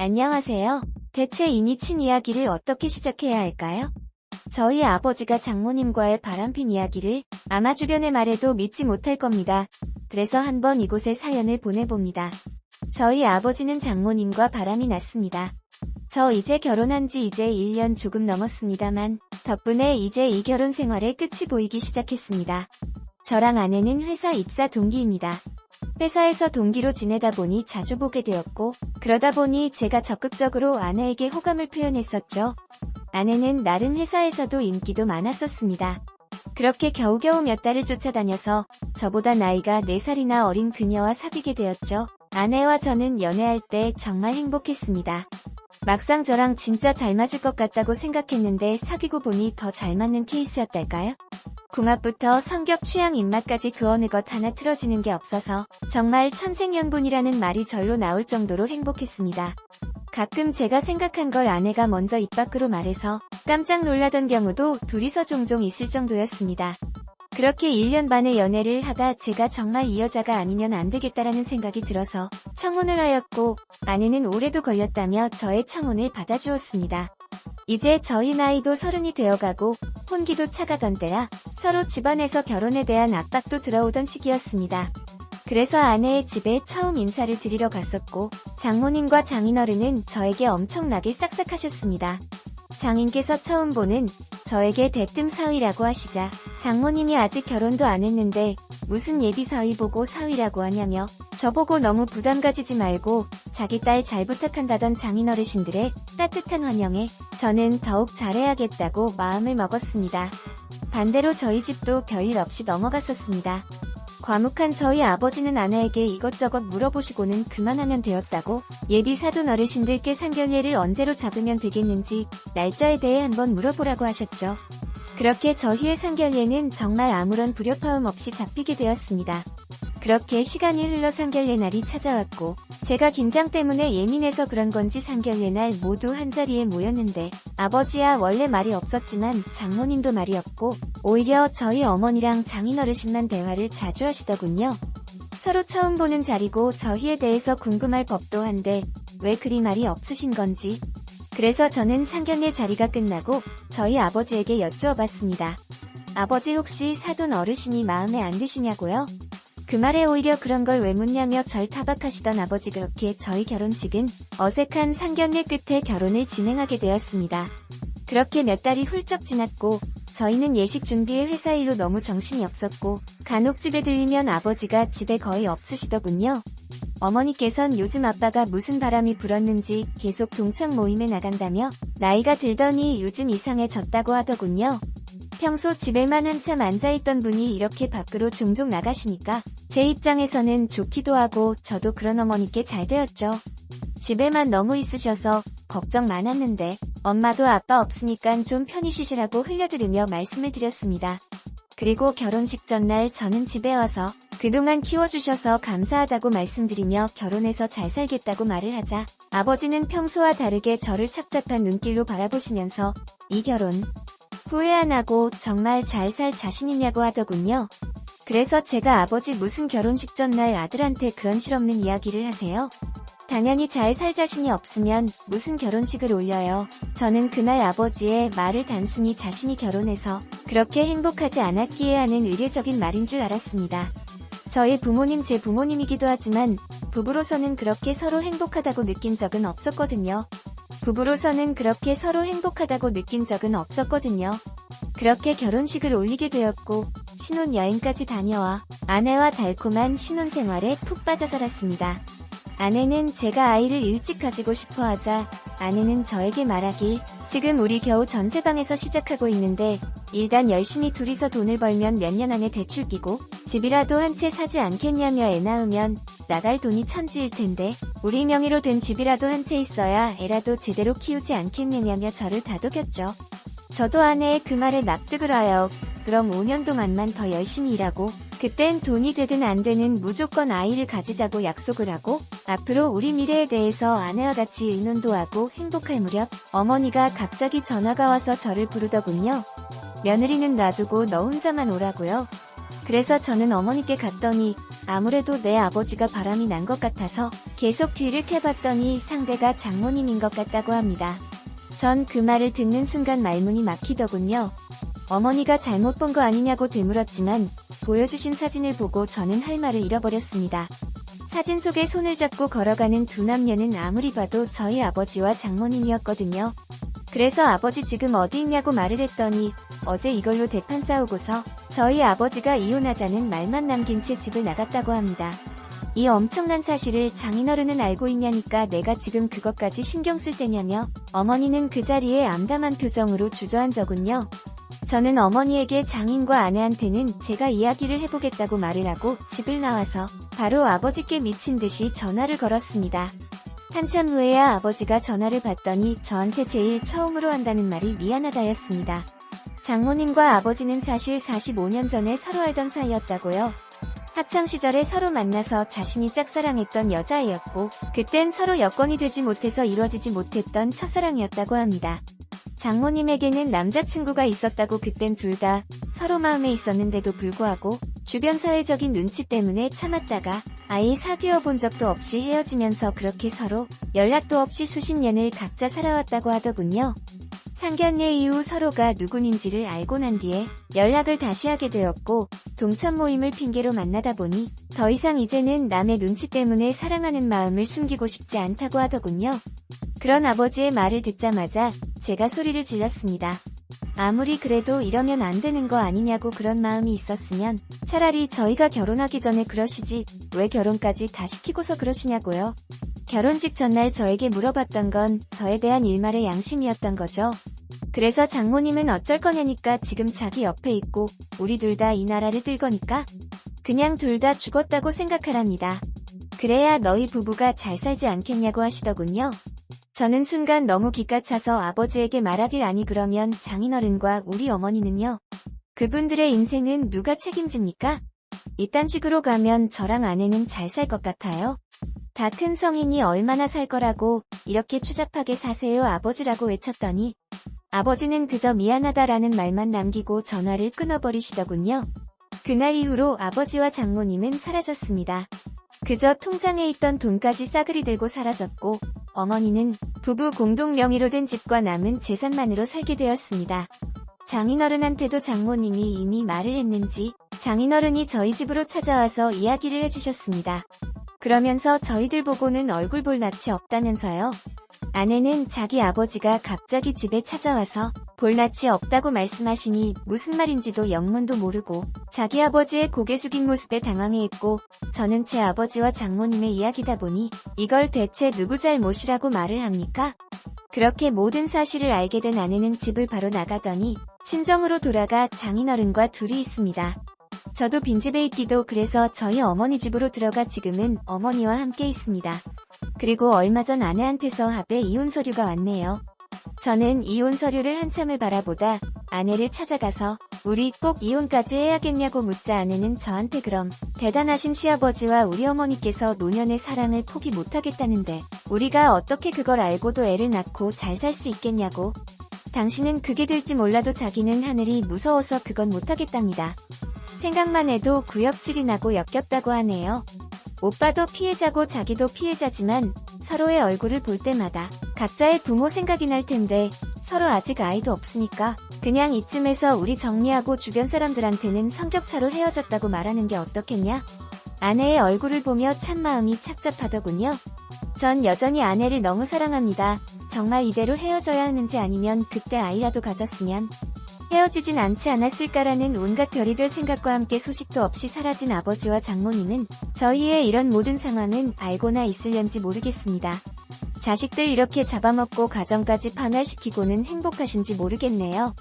안녕하세요. 대체 이니친 이야기를 어떻게 시작해야 할까요? 저희 아버지가 장모님과의 바람핀 이야기를 아마 주변에 말해도 믿지 못할 겁니다. 그래서 한번 이곳에 사연을 보내봅니다. 저희 아버지는 장모님과 바람이 났습니다. 저 이제 결혼한 지 이제 1년 조금 넘었습니다만 덕분에 이제 이 결혼 생활의 끝이 보이기 시작했습니다. 저랑 아내는 회사 입사 동기입니다. 회사에서 동기로 지내다 보니 자주 보게 되었고 그러다 보니 제가 적극적으로 아내에게 호감을 표현했었죠. 아내는 나름 회사에서도 인기도 많았었습니다. 그렇게 겨우겨우 몇 달을 쫓아다녀서 저보다 나이가 4살이나 어린 그녀와 사귀게 되었죠. 아내와 저는 연애할 때 정말 행복했습니다. 막상 저랑 진짜 잘 맞을 것 같다고 생각했는데 사귀고 보니 더 잘 맞는 케이스였달까요? 궁합부터 성격, 취향, 입맛까지 그 어느 것 하나 틀어지는 게 없어서 정말 천생연분이라는 말이 절로 나올 정도로 행복했습니다. 가끔 제가 생각한 걸 아내가 먼저 입 밖으로 말해서 깜짝 놀라던 경우도 둘이서 종종 있을 정도였습니다. 그렇게 1년 반의 연애를 하다 제가 정말 이 여자가 아니면 안 되겠다라는 생각이 들어서 청혼을 하였고 아내는 올해도 걸렸다며 저의 청혼을 받아주었습니다. 이제 저희 나이도 30이 되어가고 혼기도 차가던 때라 서로 집안에서 결혼에 대한 압박도 들어오던 시기였습니다. 그래서 아내의 집에 처음 인사를 드리러 갔었고 장모님과 장인어른은 저에게 엄청나게 싹싹하셨습니다. 장인께서 처음 보는 저에게 대뜸 사위라고 하시자 장모님이 아직 결혼도 안 했는데 무슨 예비 사위 보고 사위라고 하냐며 저보고 너무 부담 가지지 말고 자기 딸 잘 부탁한다던 장인어르신들의 따뜻한 환영에 저는 더욱 잘해야겠다고 마음을 먹었습니다. 반대로 저희 집도 별일 없이 넘어갔었습니다. 과묵한 저희 아버지는 아내에게 이것저것 물어보시고는 그만하면 되었다고 예비 사돈 어르신들께 상견례를 언제로 잡으면 되겠는지 날짜에 대해 한번 물어보라고 하셨죠. 그렇게 저희의 상견례는 정말 아무런 불협화음 없이 잡히게 되었습니다. 그렇게 시간이 흘러 상견례 날이 찾아왔고 제가 긴장 때문에 예민해서 그런 건지 상견례 날 모두 한자리에 모였는데 아버지야 원래 말이 없었지만 장모님도 말이 없고 오히려 저희 어머니랑 장인어르신만 대화를 자주 하시더군요. 서로 처음 보는 자리고 저희에 대해서 궁금할 법도 한데 왜 그리 말이 없으신 건지. 그래서 저는 상견례 자리가 끝나고 저희 아버지에게 여쭈어봤습니다. 아버지 혹시 사돈 어르신이 마음에 안 드시냐고요? 그 말에 오히려 그런 걸 왜 묻냐며 절 타박하시던 아버지. 그렇게 저희 결혼식은 어색한 상견례 끝에 결혼을 진행하게 되었습니다. 그렇게 몇 달이 훌쩍 지났고 저희는 예식 준비에 회사 일로 너무 정신이 없었고 간혹 집에 들리면 아버지가 집에 거의 없으시더군요. 어머니께선 요즘 아빠가 무슨 바람이 불었는지 계속 동창 모임에 나간다며 나이가 들더니 요즘 이상해졌다고 하더군요. 평소 집에만 한참 앉아있던 분이 이렇게 밖으로 종종 나가시니까 제 입장에서는 좋기도 하고 저도 그런 어머니께 잘 되었죠. 집에만 너무 있으셔서 걱정 많았는데 엄마도 아빠 없으니까 좀 편히 쉬시라고 흘려들으며 말씀을 드렸습니다. 그리고 결혼식 전날 저는 집에 와서 그동안 키워주셔서 감사하다고 말씀드리며 결혼해서 잘 살겠다고 말을 하자 아버지는 평소와 다르게 저를 착잡한 눈길로 바라보시면서 이 결혼 후회 안 하고 정말 잘 살 자신 있냐고 하더군요. 그래서 제가 아버지 무슨 결혼식 전날 아들한테 그런 실없는 이야기를 하세요? 당연히 잘 살 자신이 없으면 무슨 결혼식을 올려요. 저는 그날 아버지의 말을 단순히 자신이 결혼해서 그렇게 행복하지 않았기에 하는 의례적인 말인 줄 알았습니다. 저희 부모님 제 부모님이기도 하지만 부부로서는 그렇게 서로 행복하다고 느낀 적은 없었거든요. 그렇게 결혼식을 올리게 되었고 신혼여행까지 다녀와 아내와 달콤한 신혼생활에 푹 빠져 살았습니다. 아내는 제가 아이를 일찍 가지고 싶어 하자 아내는 저에게 말하길 지금 우리 겨우 전세방에서 시작하고 있는데 일단 열심히 둘이서 돈을 벌면 몇 년 안에 대출 끼고 집이라도 한 채 사지 않겠냐며 애 낳으면 나갈 돈이 천지일 텐데 우리 명의로 된 집이라도 한 채 있어야 애라도 제대로 키우지 않겠느냐며 저를 다독였죠. 저도 아내의 그 말에 납득을 하여 그럼 5년 동안만 더 열심히 일하고 그땐 돈이 되든 안 되는 무조건 아이를 가지자고 약속을 하고 앞으로 우리 미래에 대해서 아내와 같이 의논도 하고 행복할 무렵 어머니가 갑자기 전화가 와서 저를 부르더군요. 며느리는 놔두고 너 혼자만 오라고요. 그래서 저는 어머니께 갔더니 아무래도 내 아버지가 바람이 난 것 같아서 계속 뒤를 캐봤더니 상대가 장모님인 것 같다고 합니다. 전 그 말을 듣는 순간 말문이 막히더군요. 어머니가 잘못 본 거 아니냐고 되물었지만 보여주신 사진을 보고 저는 할 말을 잃어버렸습니다. 사진 속에 손을 잡고 걸어가는 두 남녀는 아무리 봐도 저희 아버지와 장모님이었거든요. 그래서 아버지 지금 어디 있냐고 말을 했더니 어제 이걸로 대판 싸우고서 저희 아버지가 이혼하자는 말만 남긴 채 집을 나갔다고 합니다. 이 엄청난 사실을 장인어른은 알고 있냐니까 내가 지금 그것까지 신경 쓸 때냐며 어머니는 그 자리에 암담한 표정으로 주저앉더군요. 저는 어머니에게 장인과 아내한테는 제가 이야기를 해보겠다고 말을 하고 집을 나와서 바로 아버지께 미친 듯이 전화를 걸었습니다. 한참 후에야 아버지가 전화를 받더니 저한테 제일 처음으로 한다는 말이 미안하다였습니다. 장모님과 아버지는 사실 45년 전에 서로 알던 사이였다고요. 학창시절에 서로 만나서 자신이 짝사랑했던 여자애였고 그땐 서로 여건이 되지 못해서 이루어지지 못했던 첫사랑이었다고 합니다. 장모님에게는 남자친구가 있었다고 그땐 둘 다 서로 마음에 있었는데도 불구하고 주변 사회적인 눈치 때문에 참았다가 아예 사귀어 본 적도 없이 헤어지면서 그렇게 서로 연락도 없이 수십 년을 각자 살아왔다고 하더군요. 상견례 이후 서로가 누군인지를 알고 난 뒤에 연락을 다시 하게 되었고 동천 모임을 핑계로 만나다 보니 더 이상 이제는 남의 눈치 때문에 사랑하는 마음을 숨기고 싶지 않다고 하더군요. 그런 아버지의 말을 듣자마자 제가 소리를 질렀습니다. 아무리 그래도 이러면 안 되는 거 아니냐고 그런 마음이 있었으면 차라리 저희가 결혼하기 전에 그러시지 왜 결혼까지 다 시키고서 그러시냐고요. 결혼식 전날 저에게 물어봤던 건 저에 대한 일말의 양심이었던 거죠. 그래서 장모님은 어쩔 거냐니까 지금 자기 옆에 있고 우리 둘 다 이 나라를 뜰 거니까 그냥 둘 다 죽었다고 생각하랍니다. 그래야 너희 부부가 잘 살지 않겠냐고 하시더군요. 저는 순간 너무 기가 차서 아버지에게 말하길 아니 그러면 장인어른과 우리 어머니는요? 그분들의 인생은 누가 책임집니까? 이딴 식으로 가면 저랑 아내는 잘 살 것 같아요. 다 큰 성인이 얼마나 살 거라고 이렇게 추잡하게 사세요 아버지라고 외쳤더니 아버지는 그저 미안하다라는 말만 남기고 전화를 끊어버리시더군요. 그날 이후로 아버지와 장모님은 사라졌습니다. 그저 통장에 있던 돈까지 싸그리 들고 사라졌고 어머니는 부부 공동 명의로 된 집과 남은 재산만으로 살게 되었습니다. 장인어른한테도 장모님이 이미 말을 했는지 장인어른이 저희 집으로 찾아와서 이야기를 해주셨습니다. 그러면서 저희들 보고는 얼굴 볼 낯이 없다면서요. 아내는 자기 아버지가 갑자기 집에 찾아와서 볼 낯이 없다고 말씀하시니 무슨 말인지도 영문도 모르고 자기 아버지의 고개 숙인 모습에 당황해했고 저는 제 아버지와 장모님의 이야기다 보니 이걸 대체 누구 잘못이라고 말을 합니까? 그렇게 모든 사실을 알게 된 아내는 집을 바로 나가더니 친정으로 돌아가 장인어른과 둘이 있습니다. 저도 빈집에 있기도 그래서 저희 어머니 집으로 들어가 지금은 어머니와 함께 있습니다. 그리고 얼마 전 아내한테서 합의 이혼 서류가 왔네요. 저는 이혼 서류를 한참을 바라보다 아내를 찾아가서 우리 꼭 이혼까지 해야겠냐고 묻자 아내는 저한테 그럼 대단하신 시아버지와 우리 어머니께서 노년의 사랑을 포기 못하겠다는데 우리가 어떻게 그걸 알고도 애를 낳고 잘 살 수 있겠냐고. 당신은 그게 될지 몰라도 자기는 하늘이 무서워서 그건 못하겠답니다. 생각만 해도 구역질이 나고 역겹다고 하네요. 오빠도 피해자고 자기도 피해자지만 서로의 얼굴을 볼 때마다 각자의 부모 생각이 날 텐데 서로 아직 아이도 없으니까 그냥 이쯤에서 우리 정리하고 주변 사람들한테는 성격차로 헤어졌다고 말하는 게 어떻겠냐? 아내의 얼굴을 보며 참 마음이 착잡하더군요. 전 여전히 아내를 너무 사랑합니다. 정말 이대로 헤어져야 하는지 아니면 그때 아이라도 가졌으면 헤어지진 않지 않았을까라는 온갖 별의별 생각과 함께 소식도 없이 사라진 아버지와 장모님은 저희의 이런 모든 상황은 알고나 있을련지 모르겠습니다. 자식들 이렇게 잡아먹고 가정까지 파멸시키고는 행복하신지 모르겠네요.